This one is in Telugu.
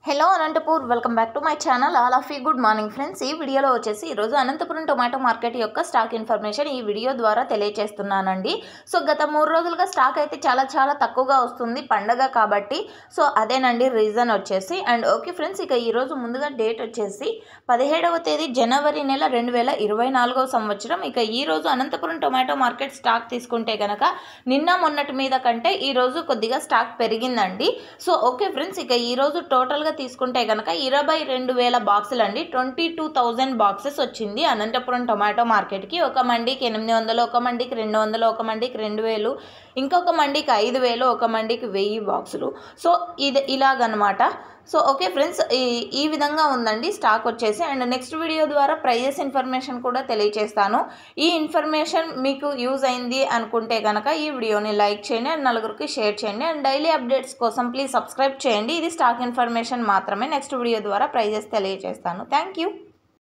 Hello Anantapur welcome back to my channel all of you good morning friends. ఈ వీడియోలో వచ్చేసి ఈరోజు అనంతపురం టొమాటో మార్కెట్ యొక్క స్టాక్ ఇన్ఫర్మేషన్ ఈ వీడియో ద్వారా తెలియజేస్తున్నానండి. సో గత 3 రోజులుగా స్టాక్ అయితే చాలా తక్కువగా వస్తుంది పండగ కాబట్టి. సో అదేనండి రీజన్ వచ్చేసి. అండ్ ఓకే ఫ్రెండ్స్, ఇక ఈరోజు ముందుగా డేట్ వచ్చేసి 17వ తేదీ జనవరి నెల 2024వ సంవత్సరం. ఇక ఈరోజు అనంతపురం టొమాటో మార్కెట్ స్టాక్ తీసుకుంటే కనుక నిన్న మొన్నటి మీద కంటే ఈరోజు కొద్దిగా స్టాక్ పెరిగిందండి. సో ఓకే ఫ్రెండ్స్, ఇక ఈరోజు టోటల్గా తీసుకుంటే కనుక 22,000 బాక్సులు అండి, 22,000 బాక్సెస్ వచ్చింది అనంతపురం టొమాటో మార్కెట్కి. ఒక మండీకి 800, ఒక మండీకి 200, ఒక మండీకి 2,000, ఇంకొక మండీకి 5,000, ఒక మండీకి 1000 బాక్సులు. సో ఇది ఇలాగనమాట. సో ఓకే ఫ్రెండ్స్, ఈ విధంగా ఉందండి స్టాక్ వచ్చేసి. అండ్ నెక్స్ట్ వీడియో ద్వారా ప్రైజెస్ ఇన్ఫర్మేషన్ కూడా తెలియజేస్తాను. ఈ ఇన్ఫర్మేషన్ మీకు యూజ్ అయింది అనుకుంటే కనుక ఈ వీడియోని లైక్ చేయండి అండ్ నలుగురికి షేర్ చేయండి. అండ్ డైలీ అప్డేట్స్ కోసం ప్లీజ్ సబ్స్క్రైబ్ చేయండి. ఇది స్టాక్ ఇన్ఫర్మేషన్ మాత్రమే. నెక్స్ట్ వీడియో ద్వారా ప్రైజెస్ తెలియజేస్తాను. Thank you.